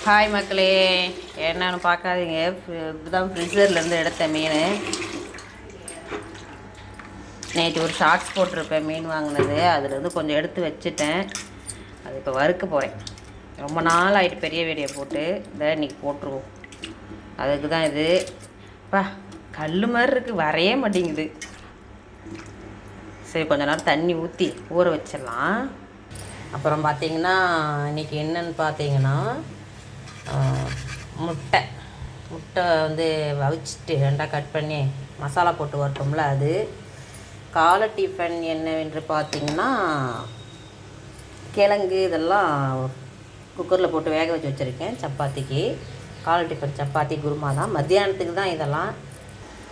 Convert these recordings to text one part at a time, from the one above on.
Hi மக்களே, என்னன்னு பார்க்காதீங்க. இதுதான் ஃப்ரிட்ஜர்லேருந்து எடுத்த மீன். நேற்று ஒரு ஷார்ட்ஸ் போட்டிருப்பேன் மீன் வாங்கினது. அதுலேருந்து கொஞ்சம் எடுத்து வச்சுட்டேன். அது இப்போ வறுக்க போகிறேன். ரொம்ப நாள் ஆகிட்டு பெரிய வீடியோ போட்டு. இதை இன்றைக்கி போட்டுருவோம். அதுக்கு தான் இது. பா கல் மாதிரி இருக்குது, வரைய மாட்டேங்குது. சரி, கொஞ்ச நேரம் தண்ணி ஊற்றி ஊற வச்சிடலாம். அப்புறம் பார்த்திங்கன்னா இன்றைக்கி என்னென்னு பார்த்தீங்கன்னா முட்டை வந்து அவிச்சிட்டு ரெண்டாக கட் பண்ணி மசாலா போட்டு வரட்டோம்ல. அது காலை டிஃபன் என்னவென்று பார்த்திங்கன்னா கிழங்கு இதெல்லாம் குக்கரில் போட்டு வேக வச்சு வச்சுருக்கேன். சப்பாத்திக்கு காலை டிஃபன் சப்பாத்தி குருமா தான். மத்தியானத்துக்கு தான் இதெல்லாம்.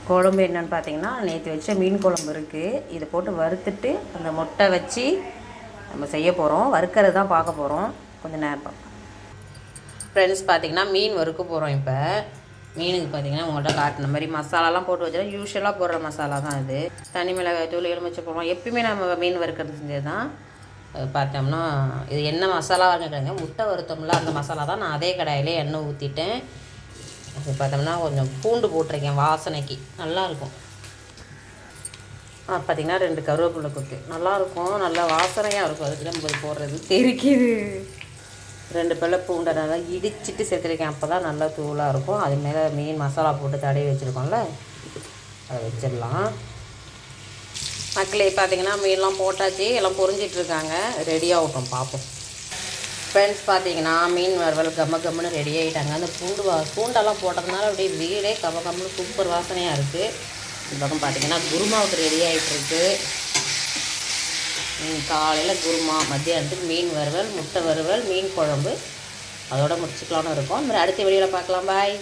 குழம்பு என்னென்னு பார்த்தீங்கன்னா நேற்று வச்ச மீன் குழம்பு இருக்குது. இதை போட்டு வறுத்துட்டு அந்த முட்டை வச்சு நம்ம செய்ய போகிறோம். வறுக்கிறது தான் பார்க்க போகிறோம். கொஞ்சம் நேரம் ஃப்ரெண்ட்ஸ் பார்த்திங்கன்னா மீன் வறுக்க போகிறோம். இப்போ மீனுக்கு பார்த்திங்கன்னா உங்கள்கிட்ட காட்டின மாதிரி மசாலாலாம் போட்டு வச்சுருக்கோம். யூஸ்வலாக போடுற மசாலா தான் இது. தனி மிளகாய் தூள் எலுமிச்சை போடுவோம். எப்பயுமே நம்ம மீன் வறுக்கிறது செஞ்சது தான். பார்த்தோம்னா இது என்ன மசாலா வாங்கிட்டாங்க, முட்டை வறுத்தோம்ல அந்த மசாலா தான். நான் அதே கடாயிலே எண்ணெய் ஊற்றிட்டேன். அது பார்த்தோம்னா கொஞ்சம் பூண்டு போட்டிருக்கேன் வாசனைக்கு, நல்லாயிருக்கும். பார்த்திங்கன்னா 2 கருவேப்பிலை கொத்து நல்லாயிருக்கும், நல்லா வாசனையாக இருக்கும். அதுக்கு நம்ம போடுறது தெரிக்குது. 2 பல்ல பூண்டை நல்லா இடிச்சிட்டு சேர்த்துருக்கேன். அப்போ தான் நல்லா தூளாக இருக்கும். அது மேலே மீன் மசாலா போட்டு தடவி வச்சுருக்கோம்ல, அதை வச்சிடலாம். மக்களே பார்த்திங்கன்னா மீன்லாம் போட்டாச்சு, எல்லாம் பொரிஞ்சிட்ருக்காங்க. ரெடி ஆகட்டும், பார்ப்போம். ஃப்ரெண்ட்ஸ் பார்த்திங்கன்னா மீன் வறுவல் கம்மன்னு ரெடி ஆகிட்டாங்க. அந்த பூண்டெல்லாம் போட்டதுனால அப்படியே வீடே கம்மன்னு சூப்பர் வாசனையாக இருக்குது. இந்த பக்கம் பார்த்திங்கன்னா குருமாவுக்கு ரெடி ஆகிட்டுருக்கு. காலையில் குருமா, மத்தியானத்துக்கு மீன் வறுவல், முட்டை வறுவல், மீன் குழம்பு, அதோடு முடிச்சுக்கலான்னு இருக்கோம். இந்த மாதிரி அடுத்த வீடியோவில் பார்க்கலாம். பாய்.